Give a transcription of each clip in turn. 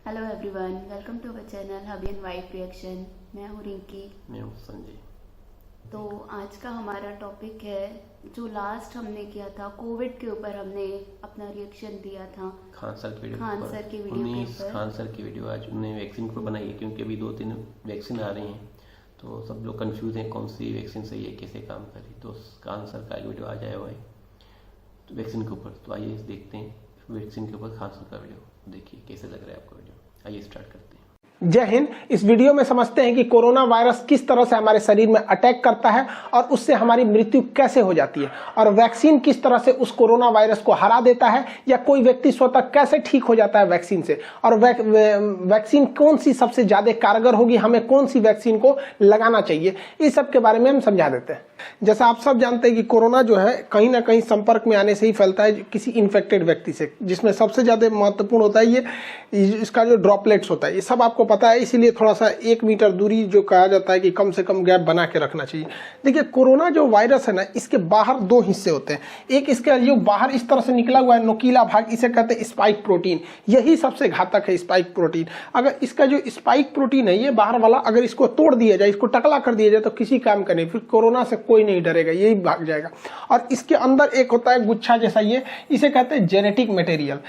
Hello everyone, welcome to our channel hubby and wife reaction. मैं हूँ रिंकी। मैं हूँ संजय। तो आज का हमारा टॉपिक है जो लास्ट हमने किया था कोविड के ऊपर, हमने अपना रिएक्शन दिया था खान सर की वीडियो खान सर की वीडियो के ऊपर। खान सर की वीडियो आज उन्होंने वैक्सीन पर बनाई है क्योंकि अभी 2-3 वैक्सीन आ रही हैं, तो सब लोग कंफ्यूज हैं कौन सी वैक्सीन सही है, कैसे काम करी। तो खान सर का वीडियो आज आया हुआ है तो वैक्सीन के ऊपर। तो आइए देखते हैं वैक्सीन के ऊपर खान सर का वीडियो, देखिए कैसे लग रहा है आपको वीडियो। आइए स्टार्ट करते हैं। जय हिंद। इस वीडियो में समझते हैं कि कोरोना वायरस किस तरह से हमारे शरीर में अटैक करता है और उससे हमारी मृत्यु कैसे हो जाती है, और वैक्सीन किस तरह से उस कोरोना वायरस को हरा देता है, या कोई व्यक्ति स्वतः कैसे ठीक हो जाता है वैक्सीन से, और वैक्सीन कौन सी सबसे ज्यादा कारगर होगी, हमें कौन सी वैक्सीन को लगाना चाहिए, इस सब के बारे में हम समझा देते हैं। जैसा आप सब जानते हैं कि कोरोना जो है कहीं ना कहीं संपर्क में आने से ही फैलता है किसी इन्फेक्टेड व्यक्ति से, जिसमें सबसे ज्यादा महत्वपूर्ण होता है ये इसका जो ड्रॉपलेट्स होता है। ये सब आपको पता है, इसीलिए थोड़ा सा 1 मीटर दूरी जो कहा जाता है कि कम से कम गैप बना के रखना चाहिए। देखिए, कोरोना जो वायरस है ना, इसके बाहर 2 हिस्से होते हैं। एक इसका जो बाहर इस तरह से निकला हुआ है नुकीला भाग, इसे कहते हैं स्पाइक प्रोटीन। यही सबसे घातक है, स्पाइक प्रोटीन। अगर इसका जो स्पाइक प्रोटीन है, ये बाहर वाला, अगर इसको तोड़ दिया जाए, इसको टकला कर दिया जाए, तो किसी काम का नहीं, फिर कोरोना से कोई नहीं डरेगा, यही भाग जाएगा। और इसके अंदर एक होता है गुच्छा जैसा, ये इसे कहते हैं जेनेटिक मटेरियल।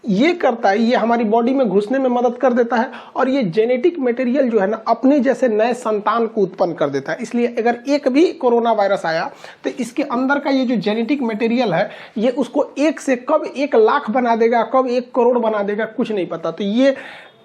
ये करता है, ये हमारी बॉडी में घुसने में मदद कर देता है, और ये जेनेटिक मटेरियल जो है ना, अपने जैसे नए संतान को उत्पन्न कर देता है। इसलिए अगर एक भी कोरोना वायरस आया तो इसके अंदर का ये जो जेनेटिक मटेरियल है, ये उसको 1 से कब 1 लाख बना देगा, कब 1 करोड़ बना देगा, कुछ नहीं पता। तो ये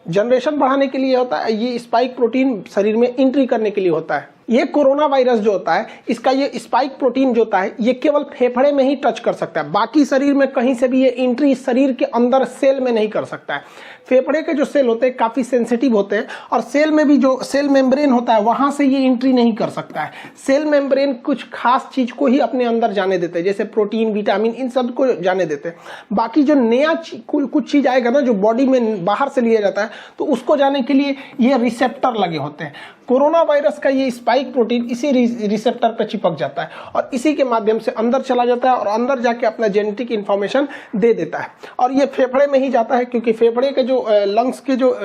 जनरेशन बढ़ाने के लिए होता है, ये स्पाइक प्रोटीन शरीर में एंट्री करने के लिए होता है। ये कोरोना वायरस जो होता है, इसका ये स्पाइक प्रोटीन जो होता है, ये केवल फेफड़े में ही टच कर सकता है, बाकी शरीर में कहीं से भी ये एंट्री शरीर के अंदर सेल में नहीं कर सकता है। फेफड़े के जो सेल होते हैं काफी सेंसिटिव होते हैं, और सेल में भी जो सेल मेम्ब्रेन होता है, वहां से ये एंट्री नहीं कर सकता है। सेल मेम्ब्रेन कुछ खास चीज को ही अपने अंदर जाने देते हैं, जैसे प्रोटीन, विटामिन, इन सब को जाने देते हैं। बाकी जो नया कुछ चीज आएगा ना, जो बॉडी में बाहर से लिया जाता है, तो उसको जाने के लिए ये रिसेप्टर लगे होते हैं। कोरोना वायरस का ये स्पाइक प्रोटीन इसी रिसेप्टर पर चिपक जाता है, और इसी के माध्यम से अंदर चला जाता है, और अंदर जाके अपना जेनेटिक इंफॉर्मेशन दे देता है। और ये फेफड़े में ही जाता है, क्योंकि फेफड़े के जो लंग्स के जो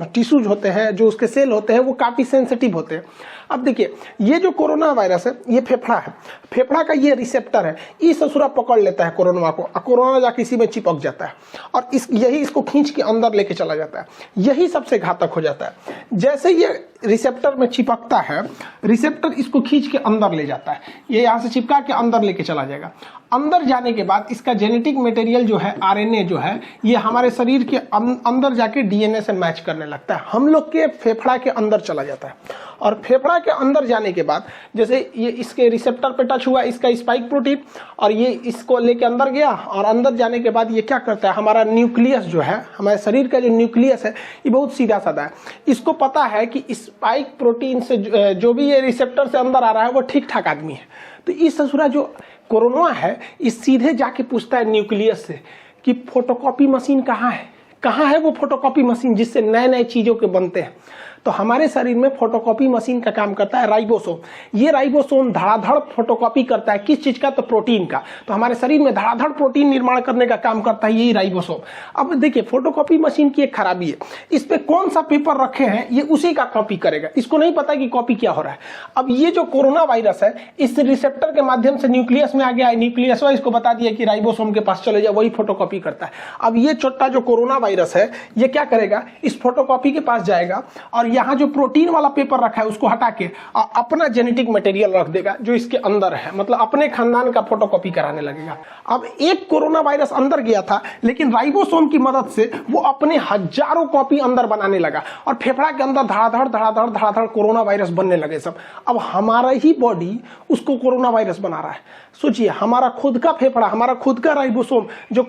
टिश्यूज होते हैं, जो उसके सेल होते हैं, वो काफी सेंसिटिव होते हैं। अब देखिए, ये जो कोरोना वायरस है, ये फेफड़ा है, फेफड़ा का ये रिसेप्टर है, इस ससुरा पकड़ लेता है कोरोना को, कोरोना जाके इसी में चिपक जाता है, और यही इसको खींच के अंदर लेके चला जाता है। यही सबसे घातक हो जाता है। जैसे ये रिसेप्टर में चिपकता है, रिसेप्टर इसको खींच के अंदर ले जाता है, ये यहां से चिपका के अंदर लेके चला जाएगा। अंदर जाने के बाद इसका जेनेटिक मटेरियल जो है, आरएनए जो है, ये हमारे शरीर के अंदर जाके डीएनए से मैच करने लगता है। हम लोग के फेफड़ा के अंदर चला जाता है, और फेफड़ा के अंदर जाने के बाद जैसे ये इसके रिसेप्टर पे टच हुआ इसका स्पाइक प्रोटीन, और ये इसको लेके अंदर गया, और अंदर जाने के बाद ये क्या करता है, हमारा न्यूक्लियस जो है, हमारे शरीर का जो न्यूक्लियस है, ये बहुत सीधा साधा है। इसको पता है कि स्पाइक प्रोटीन से जो भी ये रिसेप्टर से अंदर आ रहा है, वो ठीक ठाक आदमी है। तो इस ससुरा जो कोरोना है, इस सीधे जाके पूछता है न्यूक्लियस से कि फोटोकॉपी मशीन कहाँ है, कहाँ है वो फोटोकॉपी मशीन जिससे नए नए चीजों के बनते हैं। तो हमारे शरीर में फोटोकॉपी मशीन का काम करता है राइबोसोम। ये राइबोसोम धड़ाधड़ फोटोकॉपी करता है, किस चीज का, तो प्रोटीन का। तो हमारे शरीर में धड़ाधड़ प्रोटीन निर्माण करने का काम करता है यही राइबोसोम। अब देखिए, फोटोकॉपी मशीन की एक खराबी है, इस पे कौन सा पेपर रखे हैं, ये उसी का कॉपी करेगा, इसको नहीं पता कि कॉपी क्या हो रहा है। अब ये जो कोरोना वायरस है, इस रिसेप्टर के माध्यम से न्यूक्लियस में आ गया है, न्यूक्लियस इसको बता दिया कि राइबोसोम के पास चले जाओ, वही फोटोकॉपी करता है। अब ये छोटा जो कोरोना वायरस है, ये क्या करेगा, इस फोटोकॉपी के पास जाएगा, और यहाँ जो प्रोटीन वाला पेपर रखा है उसको हटा के अपना जेनेटिक मटेरियल रख देगा जो इसके अंदर है, मतलब अपने खानदान का फोटोकॉपी कराने लगेगा। अब एक कोरोना वायरस अंदर गया था, लेकिन राइबोसोम की मदद से वो अपने हजारों कॉपी अंदर बनाने लगा, और फेफड़ा के अंदर धड़ाधड़ धड़ाधड़ धड़ाधड़ कोरोना वायरस बनने लगे सब। अब हमारा ही बॉडी उसको कोरोना वायरस बना रहा है। सोचिए, हमारा खुद का फेफड़ा, हमारा खुद का राइबोसोम जो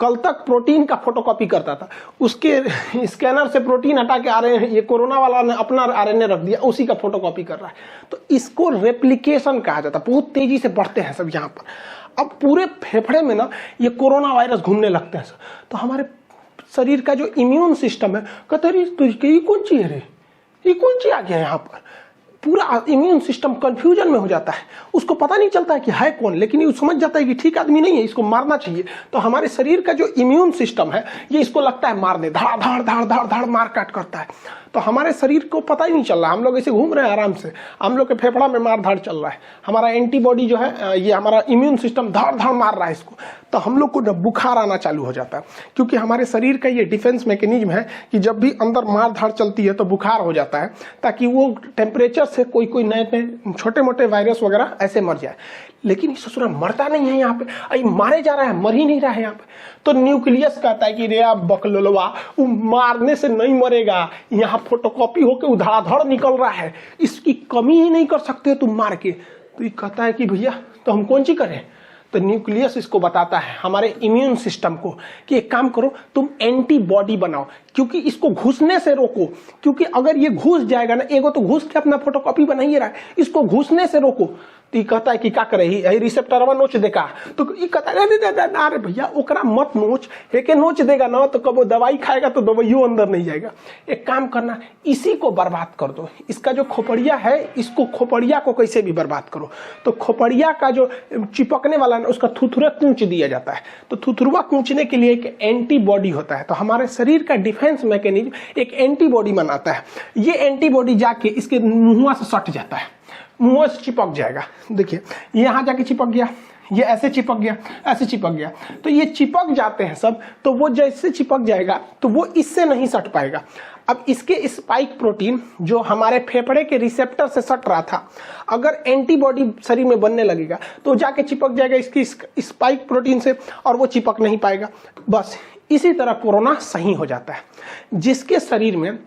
कल तक प्रोटीन का फोटोकॉपी करता था, उसके स्कैनर से प्रोटीन हटा के आरएनए, ये कोरोना वाला ने अपना आरएनए रख दिया, उसी का फोटोकॉपी कर रहा है। तो इसको रेप्लिकेशन कहा जाता है। बहुत तेजी से बढ़ते हैं सब यहाँ पर। अब पूरे फेफड़े में ना ये कोरोना वायरस घूमने लगते हैं। तो हमारे शरीर का जो इम्यून सिस्टम है, कहते हैं ये कौन चीज है रे, ये कौन चीज आ गया यहाँ पर। पूरा इम्यून सिस्टम कंफ्यूजन में हो जाता है, उसको पता नहीं चलता है कि है कौन, लेकिन ये समझ जाता है कि ठीक आदमी नहीं है, इसको मारना चाहिए। तो हमारे शरीर का जो इम्यून सिस्टम है ये इसको लगता है मारने, धड़ धड़ धड़ धड़ धड़ मार काट करता है। तो हमारे शरीर को पता ही नहीं चल रहा, हम लोग ऐसे घूम रहे हैं आराम से, हम लोग के फेफड़ा में मार धाड़ चल रहा है, हमारा एंटीबॉडी जो है ये हमारा इम्यून सिस्टम धड़ धड़ मार रहा है इसको, तो हम लोग को बुखार आना चालू हो जाता है। क्योंकि हमारे शरीर का ये डिफेंस मैकेनिज्म है कि जब भी अंदर मार धाड़ चलती है तो बुखार हो जाता है, ताकि वो टेम्परेचर से कोई कोई नए नए छोटे मोटे वायरस वगैरह ऐसे मर जाए। लेकिन इस ससुरा मरता नहीं है यहाँ पे, अरे मारे जा रहा है, मर ही नहीं रहा है यहाँ पे। तो न्यूक्लियस कहता है कि रे बकलोलवा, वो मारने से नहीं मरेगा, यहाँ फोटोकॉपी होके धड़ाधड़ निकल रहा है, इसकी कमी ही नहीं कर सकते तुम मार के। तो ये कहता है कि भैया तो हम कौन सी करें। तो न्यूक्लियस इसको बताता है हमारे इम्यून सिस्टम को कि एक काम करो, तुम एंटीबॉडी बनाओ, क्योंकि इसको घुसने से रोको। क्योंकि अगर ये घुस जाएगा ना, एगो तो घुस के अपना फोटोकॉपी बना ही रहा है, इसको घुसने से रोको। तो ये कहता है कि क्या करे, ही रिसेप्टरवा नोच देगा। तो ये कहता है अरे भैया ओकरा मत नोच, एके नोच देगा ना तो कब दवाई खाएगा तो दवाइयों अंदर नहीं जाएगा। एक काम करना, इसी को बर्बाद कर दो, इसका जो खोपड़िया है, इसको खोपड़िया को कैसे भी बर्बाद करो। तो खोपड़िया का जो चिपकने वाला ना, उसका थुथुरा कूच दिया जाता है। तो थुथुरवा कूचने के लिए एक एंटीबॉडी होता है। तो हमारे शरीर का डिफेंस मैकेनिज्म एक एंटीबॉडी बनाता है। ये एंटीबॉडी जाके इसके मुंह से सट जाता है, मुंह से चिपक जाएगा। देखिए यहाँ जाके चिपक गया, ये ऐसे चिपक गया, ऐसे चिपक गया। तो ये चिपक जाते हैं सब, तो वो जैसे चिपक जाएगा तो वो इससे नहीं सट पाएगा। अब इसके स्पाइक प्रोटीन जो हमारे फेफड़े के रिसेप्टर से सट रहा था, अगर एंटीबॉडी शरीर में बनने लगेगा तो जाके चिपक जाएगा इसकी स्पाइक प्रोटीन से, और वो चिपक नहीं पाएगा। बस इसी तरह कोरोना सही हो जाता है। जिसके शरीर में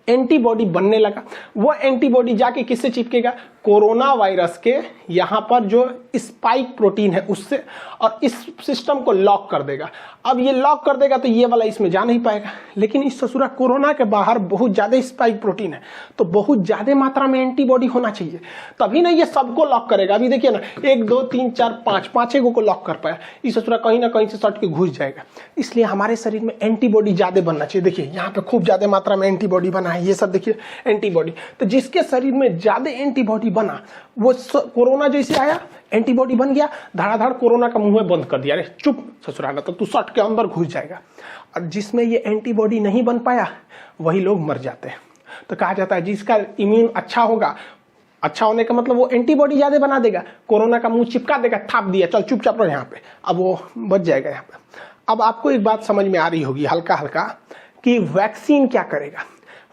एंटीबॉडी बनने लगा, वो एंटीबॉडी जाके किससे चिपकेगा, कोरोना वायरस के यहाँ पर जो स्पाइक प्रोटीन है उससे, और इस सिस्टम को लॉक कर देगा। अब ये लॉक कर देगा तो ये वाला इसमें जा नहीं पाएगा। लेकिन इस ससुरा कोरोना के बाहर बहुत ज्यादा स्पाइक प्रोटीन है, तो बहुत ज्यादा मात्रा में एंटीबॉडी होना चाहिए, तभी ना ये सबको लॉक करेगा। अभी देखिए ना, 1 2 3 4 5 पांचों को लॉक कर पाया, इस ससुरा कहीं ना कहीं से सट के घुस जाएगा। इसलिए हमारे शरीर में एंटीबॉडी ज्यादा बनना चाहिए। देखिए यहाँ पे खूब ज्यादा मात्रा में एंटीबॉडी बना है, ये सब देखिए एंटीबॉडी। तो जिसके शरीर में ज्यादा एंटीबॉडी बना, वो कोरोना जैसे आया, एंटीबॉडी बन गया, धड़ाधड़ कोरोना का मुंह में बंद कर दिया, अरे चुप ससुराला, तो तू सट के अंदर घुस जाएगा। और जिसमें ये एंटीबॉडी नहीं बन पाया, वही लोग मर जाते हैं। तो कहा जाता है जिसका इम्यून अच्छा होगा, अच्छा होने का मतलब वो एंटीबॉडी ज्यादा बना देगा, कोरोना का मुंह चिपका देगा, थाप दिया, चल चुपचाप रहो यहाँ पे, अब वो बच जाएगा यहाँ पे। अब आपको एक बात समझ में आ रही होगी हल्का हल्का कि वैक्सीन क्या करेगा।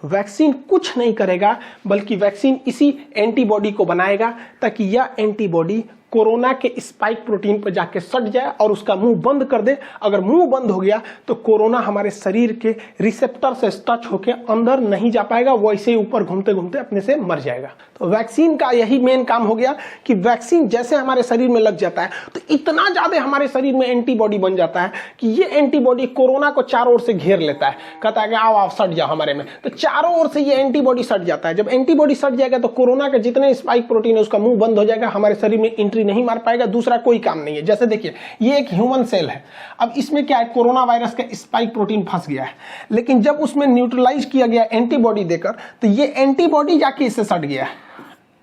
वैक्सीन कुछ नहीं करेगा, बल्कि वैक्सीन इसी एंटीबॉडी को बनाएगा ताकि यह एंटीबॉडी कोरोना के स्पाइक प्रोटीन पर जाके सट जाए और उसका मुंह बंद कर दे। अगर मुंह बंद हो गया तो कोरोना हमारे शरीर के रिसेप्टर से टच होके अंदर नहीं जा पाएगा, वो ऐसे ऊपर घूमते घूमते अपने से मर जाएगा। तो वैक्सीन का यही मेन काम हो गया कि वैक्सीन जैसे हमारे शरीर में लग जाता है तो इतना ज्यादा हमारे शरीर में एंटीबॉडी बन जाता है कि ये एंटीबॉडी कोरोना को चारों ओर से घेर लेता है, कहता है कि आओ सट जाओ हमारे में। तो चारों ओर से ये एंटीबॉडी सट जाता है। जब एंटीबॉडी सट जाएगा तो कोरोना के जितने स्पाइक प्रोटीन है उसका मुंह बंद हो जाएगा, हमारे शरीर में एंट्री नहीं मार पाएगा, दूसरा कोई काम नहीं है। जैसे देखिए ये एक ह्यूमन सेल है, अब इसमें क्या है, कोरोना वायरस का स्पाइक प्रोटीन फंस गया है, लेकिन जब उसमें न्यूट्रलाइज किया गया एंटीबॉडी देकर तो ये एंटीबॉडी जाके इससे सट गया,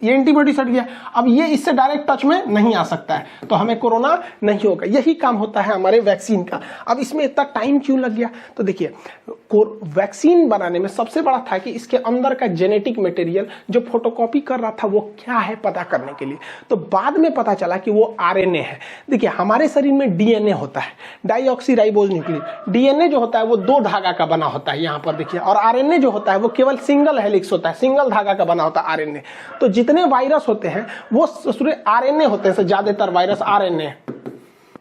ये एंटीबॉडी सट गया। अब ये इससे डायरेक्ट टच में नहीं आ सकता है, तो हमें कोरोना नहीं होगा। यही काम होता है हमारे वैक्सीन का। अब इसमें इतना टाइम क्यों लग गया, तो देखिए वैक्सीन बनाने में सबसे बड़ा था कि इसके अंदर का जेनेटिक मटेरियल जो फोटोकॉपी कर रहा था वो क्या है पता करने के लिए। तो बाद में पता चला कि वो आरएनए है। देखिए हमारे शरीर में डीएनए होता है, डाईऑक्सीराइबोज न्यूक्लिक। डीएनए जो होता है वो 2 धागा का बना होता है यहाँ पर देखिए, और आरएनए जो होता है वो केवल सिंगल हेलिक्स होता है, सिंगल धागा का बना होता है आरएनए। तो जितने वायरस होते हैं वो आरएनए होते हैं, ज्यादातर वायरस आरएनए।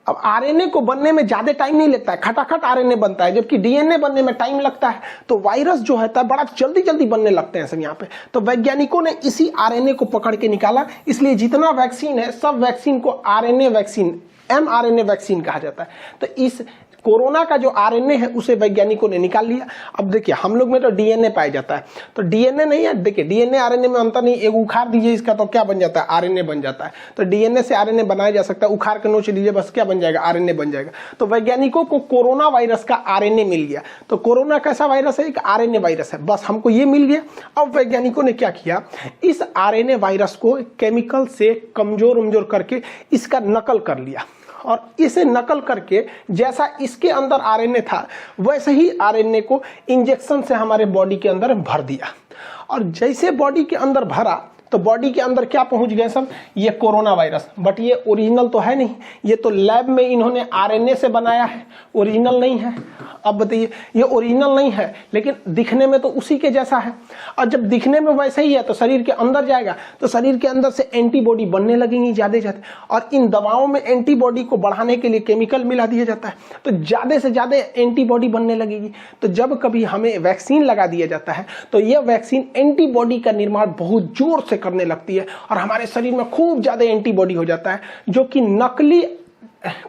अब आरएनए को बनने में ज्यादा टाइम नहीं लगता है, खटाखट आरएनए बनता है, जबकि डीएनए बनने में टाइम लगता है। तो वायरस जो है बड़ा जल्दी जल्दी बनने लगते हैं सब यहाँ पे। तो वैज्ञानिकों ने इसी आरएनए को पकड़ के निकाला, इसलिए जितना वैक्सीन है सब वैक्सीन को आरएनए वैक्सीन, एमआरएनए वैक्सीन कहा जाता है। तो इस कोरोना का जो आरएनए है उसे वैज्ञानिकों ने निकाल लिया। अब देखिए हम लोग में तो डीएनए पाया जाता है, तो डीएनए नहीं है, देखिए डीएनए आरएनए में अंतर नहीं, एक उखाड़ दीजिए इसका तो क्या बन जाता है, आरएनए बन जाता है। तो डीएनए से आरएनए बनाया जा सकता है, उखाड़ के नोच लीजिए बस क्या बन जाएगा, आरएनए बन जाएगा। तो वैज्ञानिकों को कोरोना वायरस का आरएनए मिल गया। तो कोरोना कैसा वायरस है, एक आरएनए वायरस है, बस हमको ये मिल गया। अब वैज्ञानिकों ने क्या किया, इस आरएनए वायरस को केमिकल से कमजोर करके इसका नकल कर लिया, और इसे नकल करके जैसा इसके अंदर आरएनए था वैसे ही आरएनए को इंजेक्शन से हमारे बॉडी के अंदर भर दिया। और जैसे बॉडी के अंदर भरा तो बॉडी के अंदर क्या पहुंच गए सब, ये कोरोना वायरस। बट ये ओरिजिनल तो है नहीं, ये तो लैब में इन्होंने आरएनए से बनाया है, ओरिजिनल नहीं है। अब बताइए, ये ओरिजिनल नहीं है लेकिन दिखने में तो उसी के जैसा है, और जब दिखने में वैसे ही है तो शरीर के अंदर जाएगा तो शरीर के अंदर से एंटीबॉडी बनने लगेंगी ज्यादा ज्यादा, और इन दवाओं में एंटीबॉडी को बढ़ाने के लिए केमिकल मिला दिया जाता है, तो ज्यादा से ज्यादा एंटीबॉडी बनने लगेगी। तो जब कभी हमें वैक्सीन लगा दिया जाता है तो यह वैक्सीन एंटीबॉडी का निर्माण बहुत जोर से करने लगती है, और हमारे शरीर में खूब ज्यादा एंटीबॉडी हो जाता है, जो कि नकली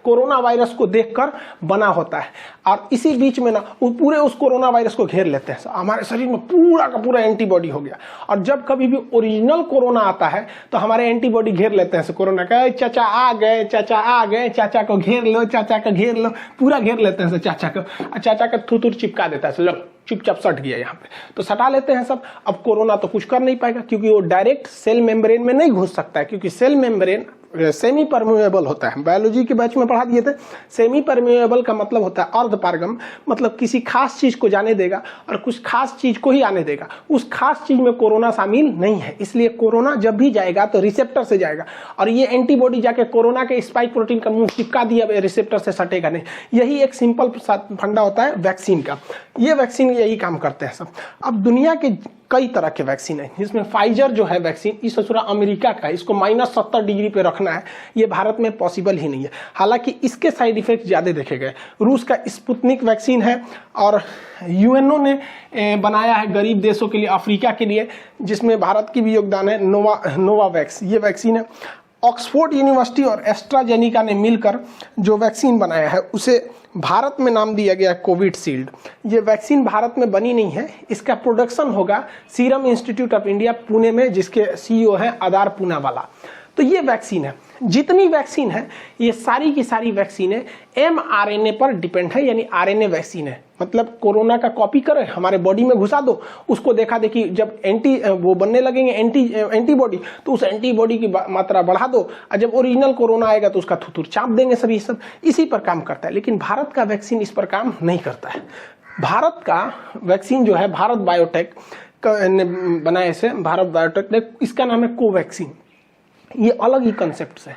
कोरोना वायरस को देखकर बना होता है। और इसी बीच में ना पूरे उस कोरोना वायरस को घेर लेते हैं, हमारे शरीर में पूरा का पूरा एंटीबॉडी हो गया। और जब कभी भी ओरिजिनल कोरोना आता है तो हमारे एंटीबॉडी घेर लेते हैं कोरोना का, चाचा आ गए, चाचा आ गए, चाचा को घेर लो, चाचा को घेर लो, पूरा घेर लेते हैं चाचा को, और चाचा का थूथूर चिपका देता है, लो चुपचाप सट गया यहाँ पे, तो सटा लेते हैं सब। अब कोरोना तो कुछ कर नहीं पाएगा क्योंकि वो डायरेक्ट सेल मेम्ब्रेन में नहीं घुस सकता है, क्योंकि सेल मेम्ब्रेन सेमी परमेबल होता है। बायोलॉजी के बैच में पढ़ा दिए थे, सेमी परमेबल का मतलब होता है अर्धपारगम, मतलब किसी खास चीज को जाने देगा और कुछ खास चीज को ही आने देगा। उस खास चीज में कोरोना शामिल नहीं है, इसलिए कोरोना जब भी जाएगा तो रिसेप्टर से जाएगा, और ये एंटीबॉडी जाके कोरोना के स्पाइक प्रोटीन का मुंह चिपका दिया, रिसेप्टर से सटेगा नहीं। यही एक सिंपल फंडा होता है वैक्सीन का, ये वैक्सीन यही काम करते हैं सब। अब दुनिया के कई तरह के वैक्सीन है, जिसमें फाइजर जो है वैक्सीन, इस ससुरा अमेरिका का है, इसको -70 डिग्री पे रखना है, ये भारत में पॉसिबल ही नहीं है, हालांकि इसके साइड इफेक्ट ज्यादा देखे गए। रूस का स्पुतनिक वैक्सीन है, और यूएनओ ने बनाया है गरीब देशों के लिए, अफ्रीका के लिए, जिसमें भारत की भी योगदान है, नोवावैक्स ये वैक्सीन है। ऑक्सफोर्ड यूनिवर्सिटी और एस्ट्राजेनिका ने मिलकर जो वैक्सीन बनाया है उसे भारत में नाम दिया गया कोविडशील्ड। ये वैक्सीन भारत में बनी नहीं है, इसका प्रोडक्शन होगा serum institute of India Pune में, जिसके सीईओ हैं आदार पूनावाला। तो ये वैक्सीन है, जितनी वैक्सीन है ये सारी की सारी वैक्सीनें mRNA पर डिपेंड है, यानी आरएनए वैक्सीन है। मतलब कोरोना का कॉपी करे हमारे बॉडी में घुसा दो, उसको देखा देखी जब वो बनने लगेंगे एंटीबॉडी, तो उस एंटीबॉडी की मात्रा बढ़ा दो, और जब ओरिजिनल कोरोना आएगा तो उसका थुथुर चाप देंगे सभी, सब इसी पर काम करता है। लेकिन भारत का वैक्सीन इस पर काम नहीं करता है। भारत का वैक्सीन जो है भारत बायोटेक ने बनाए से, भारत बायोटेक ने, इसका नाम है कोवैक्सीन। ये अलग ही कंसेप्ट है।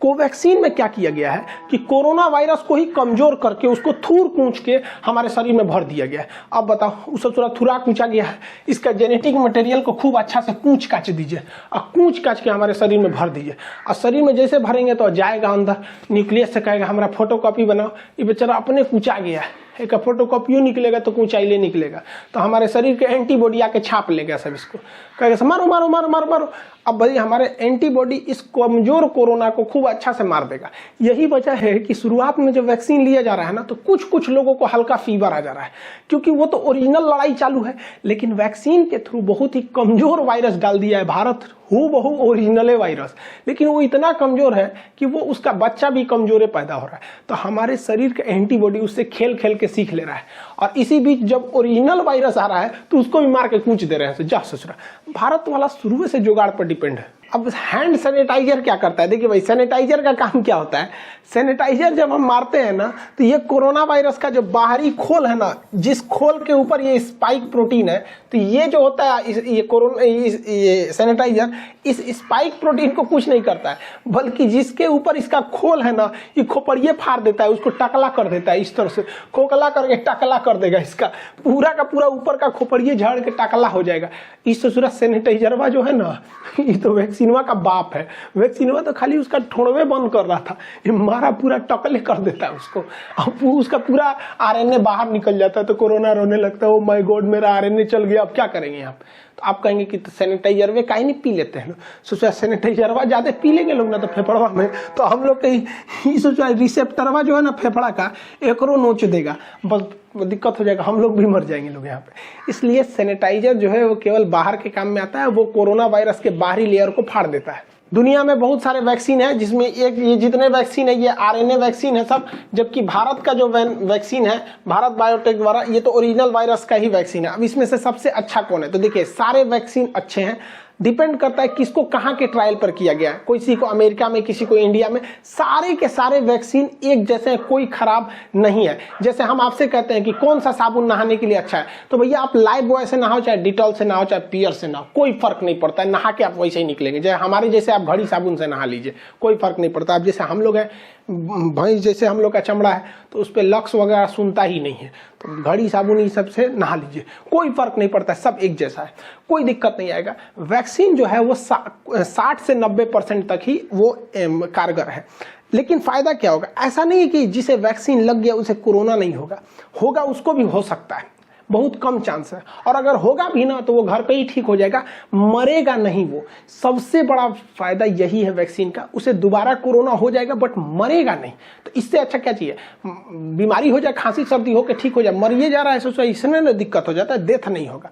कोवैक्सीन में क्या किया गया है कि कोरोना वायरस को ही कमजोर करके उसको थूर कूच के हमारे शरीर में भर दिया गया है। अब बताओ, उसे थोड़ा थुरा कूचा गया है, इसका जेनेटिक मटेरियल को खूब अच्छा से कूच काच दीजिए, और कूच काच के हमारे शरीर में भर दीजिए, और शरीर में जैसे भरेंगे तो जाएगा अंदर, न्यूक्लियस से कहेगा हमारा फोटोकॉपी बनाओ, ये बेचारा अपने कूचा गया है, एक फोटोकॉपियो निकलेगा तो ऊंचाई निकलेगा, तो हमारे शरीर के एंटीबॉडी आके छाप लेगा सब, इसको कहेगा मारो मारो मारो मारो मारो। अब भाई हमारे एंटीबॉडी इस कमजोर कोरोना को खूब अच्छा से मार देगा। यही वजह है कि शुरुआत में जब वैक्सीन लिया जा रहा है ना, तो कुछ कुछ लोगों को हल्का फीवर आ जा रहा है, क्योंकि वो तो ओरिजिनल लड़ाई चालू है, लेकिन वैक्सीन के थ्रू बहुत ही कमजोर वायरस डाल दिया है भारत, बहु ओरिजिनल वायरस, लेकिन वो इतना कमजोर है कि वो उसका बच्चा भी कमजोर पैदा हो रहा है। तो हमारे शरीर का एंटीबॉडी उससे खेल खेल के सीख ले रहा है, और इसी बीच जब ओरिजिनल वायरस आ रहा है तो उसको भी मार के कूच दे रहे हैं। जा ससुरा, भारत वाला शुरू से जुगाड़ पर डिपेंड है। अब हैंड सैनिटाइजर क्या करता है, देखिए भाई सैनिटाइजर का काम क्या होता है। सैनिटाइजर जब हम मारते हैं ना, तो ये कोरोना वायरस का जो बाहरी खोल है ना, जिस खोल के ऊपर ये स्पाइक प्रोटीन है, तो ये जो होता है ये सैनिटाइजर इस स्पाइक प्रोटीन को कुछ नहीं करता है, बल्कि जिसके ऊपर इसका खोल है ना, ये खोपड़िए फाड़ देता है, उसको टकला कर देता है, इस तरह से खोखला करके टकला कर देगा, इसका पूरा का पूरा ऊपर का खोपड़िए झाड़ के टकला हो जाएगा। इस ससुरा सैनिटाइजरवा जो है ना, ये तो वैक्सीनवा का बाप है। वैक्सीनवा तो खाली उसका ठोड़वे बंद कर रहा था, ये मारा पूरा टकले कर देता है उसको, अब उसका पूरा आरएनए बाहर निकल जाता है, तो कोरोना रोने लगता है, ओ माय गॉड मेरा आरएनए चल गया, अब क्या करेंगे यहाँ पे। तो आप कहेंगे कि तो सैनिटाइजर वे काहे नहीं पी लेते हैं लोग। सोचा सैनिटाइजरवा ज्यादा पी लेंगे लोग ना तो फेफड़वा में, तो हम लोग के सोचा रिसेप्टरवा जो है ना फेफड़ा का एकरो नोच देगा, बस दिक्कत हो जाएगा, हम लोग भी मर जाएंगे लोग यहाँ पे। इसलिए सैनिटाइजर जो है वो केवल बाहर के काम में आता है, वो कोरोना वायरस के बाहरी लेयर को फाड़ देता है। दुनिया में बहुत सारे वैक्सीन है, जिसमें एक ये जितने वैक्सीन है ये आरएनए वैक्सीन है सब, जबकि भारत का जो वैक्सीन है भारत बायोटेक द्वारा, ये तो ओरिजिनल वायरस का ही वैक्सीन है। अब इसमें से सबसे अच्छा कौन है, तो देखिए सारे वैक्सीन अच्छे हैं, डिपेंड करता है किसको कहाँ के ट्रायल पर किया गया है, किसी को अमेरिका में, किसी को इंडिया में, सारे के सारे वैक्सीन एक जैसे हैं, कोई खराब नहीं है। जैसे हम आपसे कहते हैं कि कौन सा साबुन नहाने के लिए अच्छा है, तो भैया आप लाइफ बॉय से नहाओ, चाहे डिटॉल से नहाओ, चाहे पियर से नहाओ, कोई फर्क नहीं पड़ता है, नहा के आप वैसे ही निकलेंगे। जैसे हमारे जैसे आप घड़ी साबुन से नहा लीजिए, कोई फर्क नहीं पड़ता। अब जैसे हम लोग हैं, भैंस जैसे हम लोग का चमड़ा है तो उस पर लक्स वगैरह सुनता ही नहीं है, तो घड़ी साबुन ये सब से नहा लीजिए, कोई फर्क नहीं पड़ता, सब एक जैसा है, कोई दिक्कत नहीं आएगा। वैक्सीन जो है वो 60 से 90% तक ही वो कारगर है। लेकिन फायदा क्या होगा, ऐसा नहीं है कि जिसे वैक्सीन लग गया उसे कोरोना नहीं होगा, होगा, उसको भी हो सकता है, बहुत कम चांस है, और अगर होगा भी ना तो वो घर पे ही ठीक हो जाएगा, मरेगा नहीं वो। सबसे बड़ा फायदा यही है वैक्सीन का, उसे दोबारा कोरोना हो जाएगा बट मरेगा नहीं। तो इससे अच्छा क्या चाहिए, बीमारी हो जाए, खांसी सर्दी हो के ठीक हो जाए, मरिए जा रहा है सोचो, इसमें ना दिक्कत हो जाता है, डेथ नहीं होगा।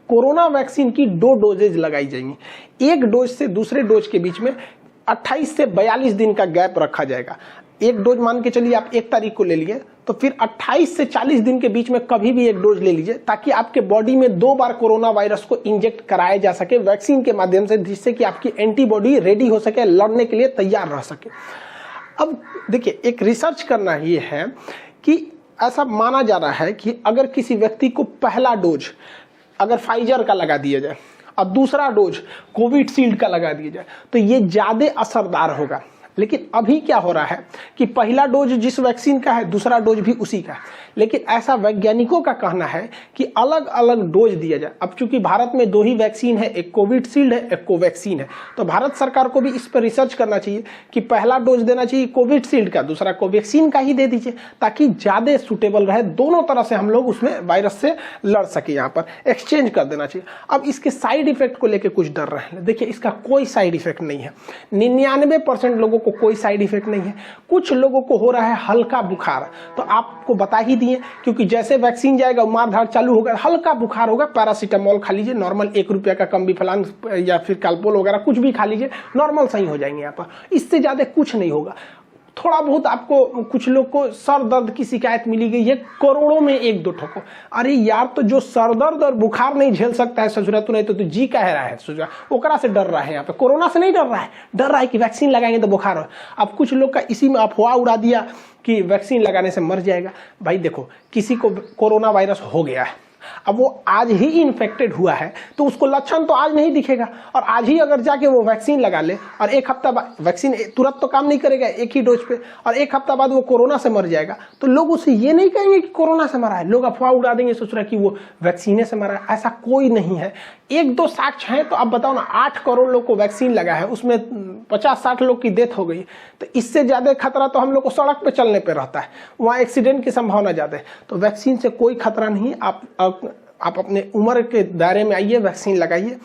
कोरोना वैक्सीन की 2 डोजेज लगाई जाएंगी, एक डोज से दूसरे डोज के बीच में 28 से 42 दिन का गैप रखा जाएगा। एक डोज मान के चलिए आप 1 तारीख को ले लिए, तो फिर 28 से 40 दिन के बीच में कभी भी एक डोज ले लीजिए, ताकि आपके बॉडी में 2 बार कोरोना वायरस को इंजेक्ट कराया जा सके वैक्सीन के माध्यम से, जिससे कि आपकी एंटीबॉडी रेडी हो सके, लड़ने के लिए तैयार रह सके। अब देखिए, एक रिसर्च करना ये है कि ऐसा माना जा रहा है कि अगर किसी व्यक्ति को पहला डोज अगर फाइजर का लगा दिया जाए और दूसरा डोज कोविशील्ड का लगा दिया जाए तो ये ज्यादा असरदार होगा। लेकिन अभी क्या हो रहा है कि पहला डोज जिस वैक्सीन का है दूसरा डोज भी उसी का है, लेकिन ऐसा वैज्ञानिकों का कहना है कि अलग अलग डोज दिया जाए। अब चूंकि भारत में 2 ही वैक्सीन है, एक कोविशील्ड है, एक कोवैक्सीन है, तो भारत सरकार को भी इस पर रिसर्च करना चाहिए कि पहला डोज देना चाहिए कोविशील्ड का, दूसरा कोवैक्सीन का ही दे दीजिए, ताकि ज्यादा सुटेबल रहे, दोनों तरह से हम लोग उसमें वायरस से लड़ सके, यहाँ पर एक्सचेंज कर देना चाहिए। अब इसके साइड इफेक्ट को लेकर कुछ डर रहे हैं, देखिए इसका कोई साइड इफेक्ट नहीं है, 99% लोगों को कोई साइड इफेक्ट नहीं है। कुछ लोगों को हो रहा है हल्का बुखार, तो आपको बता ही दिए, क्योंकि जैसे वैक्सीन जाएगा मारधाड़ चालू होगा, हल्का बुखार होगा, पैरासीटामोल खा लीजिए, नॉर्मल 1 रुपया का कम बिफलान या फिर काल्पोल वगैरह कुछ भी खा लीजिए, नॉर्मल सही हो जाएंगे यहाँ पर, इससे ज्यादा कुछ नहीं होगा। थोड़ा बहुत आपको, कुछ लोग को सर दर्द की शिकायत मिली गई है, करोड़ों में 1-2 ठोको। अरे यार, तो जो सर दर्द और बुखार नहीं झेल सकता है ससुरा, तो नहीं तो तू जी कह रहा है ससुरा, ओकरा से डर रहा है, यहाँ पे कोरोना से नहीं डर रहा है, डर रहा है कि वैक्सीन लगाएंगे तो बुखार हो। अब कुछ लोग का इसी में अफवाह उड़ा दिया कि वैक्सीन लगाने से मर जाएगा। भाई देखो, किसी को कोरोना वायरस हो गया है, अब वो आज ही इन्फेक्टेड हुआ है तो उसको लक्षण तो आज नहीं दिखेगा, और आज ही अगर जाके वो वैक्सीन लगा ले और 1 हफ्ता बाद, वैक्सीन तुरंत तो काम नहीं करेगा 1 ही डोज पे, और 1 हफ्ता बाद वो कोरोना से मर जाएगा, तो लोग उसे ये नहीं कहेंगे कि कोरोना से मरा है, लोग अफवाह उड़ा देंगे ससुरा कि वो वैक्सीने से मरा है। ऐसा कोई नहीं है। 1-2 साक्ष्य हैं, तो अब बताओ ना, 8 करोड़ लोग को वैक्सीन लगा है, उसमें 50-60 लोग की डेथ हो गई, तो इससे ज्यादा खतरा तो हम लोग को सड़क पे चलने पे रहता है, वहां एक्सीडेंट की संभावना ज्यादा है। तो वैक्सीन से कोई खतरा नहीं। आप अपने उम्र के दायरे में आइए, वैक्सीन लगाइए।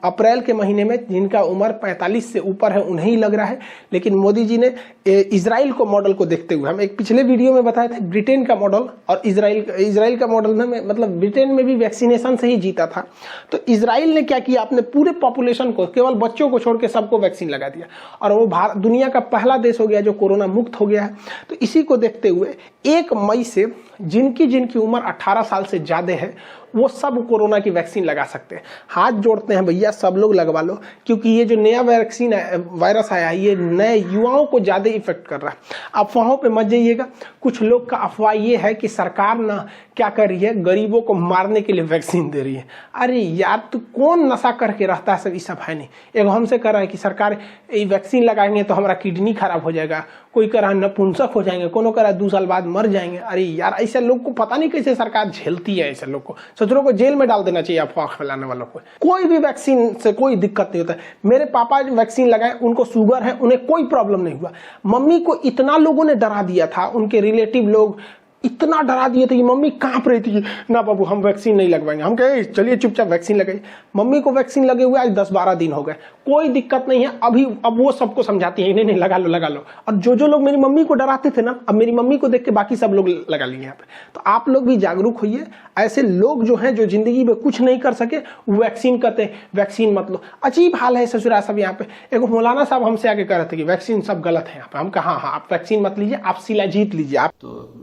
अप्रैल के महीने में जिनका उम्र 45 से ऊपर है उन्हें ही लग रहा है, लेकिन मोदी जी ने इजराइल को मॉडल को देखते हुए, हम एक पिछले वीडियो में बताए थे ब्रिटेन का मॉडल और इजराइल का मॉडल में, मतलब ब्रिटेन में भी वैक्सीनेशन से ही जीता था, तो इजराइल ने क्या किया, अपने पूरे पॉपुलेशन को, केवल बच्चों को छोड़ के सबको वैक्सीन लगा दिया, और वो दुनिया का पहला देश हो गया जो कोरोना मुक्त हो गया है। तो इसी को देखते हुए 1 मई से जिनकी उम्र 18 साल से ज्यादा है वो सब कोरोना की वैक्सीन लगा सकते हैं। हाथ जोड़ते हैं भैया, सब लोग लगवा लो, क्योंकि ये जो नया वैक्सीन वायरस आया है ये नए युवाओं को ज्यादा इफेक्ट कर रहा है। अफवाहों पे मत जाइएगा। कुछ लोग का अफवाह ये है कि सरकार ना क्या कर रही है, गरीबों को मारने के लिए वैक्सीन दे रही है। अरे यार, तू कौन नशा करके रहता है, सब ये सब है नहीं। एक हमसे कह रहा है कि सरकार ये वैक्सीन लगाएंगे तो हमारा किडनी खराब हो जाएगा, कोई कह रहा है नपुंसक हो जाएंगे, कोनो कह रहा है 2 साल बाद मर जाएंगे। अरे यार, ऐसे लोग को पता नहीं कैसे सरकार झेलती है। ऐसे लोग को सचरों को जेल में डाल देना चाहिए, अफवाह फैलाने वालों को। कोई भी वैक्सीन से कोई दिक्कत नहीं होता। मेरे पापा वैक्सीन लगाए, उनको शुगर है, उन्हें कोई प्रॉब्लम नहीं हुआ। मम्मी को इतना लोगों ने डरा दिया था, उनके रिलेटिव लोग, इतना डरा दिए थे कि मम्मी कांप रही थी, ना बाबू हम वैक्सीन नहीं लगवाएंगे। हम कहे चलिए चुपचाप वैक्सीन लगाइए। मम्मी को वैक्सीन लगे हुए आज 10-12 दिन हो गए, कोई दिक्कत नहीं है। अब वो सबको समझाती है, नहीं नहीं लगा लो लगा लो। और जो लोग मेरी मम्मी को डराते थे ना, अब मेरी मम्मी को देख के बाकी सब लोग लगा लिए यहाँ पे। तो आप लोग भी जागरूक होइए। ऐसे लोग जो हैं जो जिंदगी में कुछ नहीं कर सके, वैक्सीन करते हैं, वैक्सीन मत लो। अजीब हाल है ससुरा सब यहाँ पे। एक मौलाना साहब हमसे आगे कह रहे थे कि वैक्सीन सब गलत है यहाँ पे। हम कहा हाँ आप वैक्सीन मत लीजिए, आप सिला जीत लीजिए। आप तो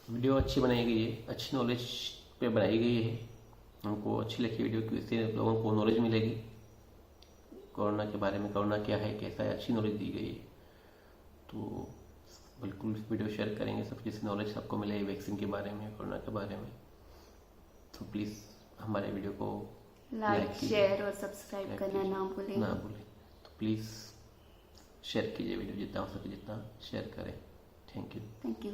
वीडियो अच्छी बनाई गई है, अच्छी नॉलेज पे बनाई गई है। हमको अच्छी लगी वीडियो की, इससे लोगों को नॉलेज मिलेगी कोरोना के बारे में, कोरोना क्या है कैसा है, अच्छी नॉलेज दी गई है। तो बिल्कुल वीडियो शेयर करेंगे सब, जिससे नॉलेज सबको मिले वैक्सीन के बारे में, कोरोना के बारे में। तो प्लीज़ हमारे वीडियो को लाइक शेयर और सब्सक्राइब करना ना भूलें। तो प्लीज़ शेयर कीजिए वीडियो, जितना हो सके जितना शेयर करें। Thank you.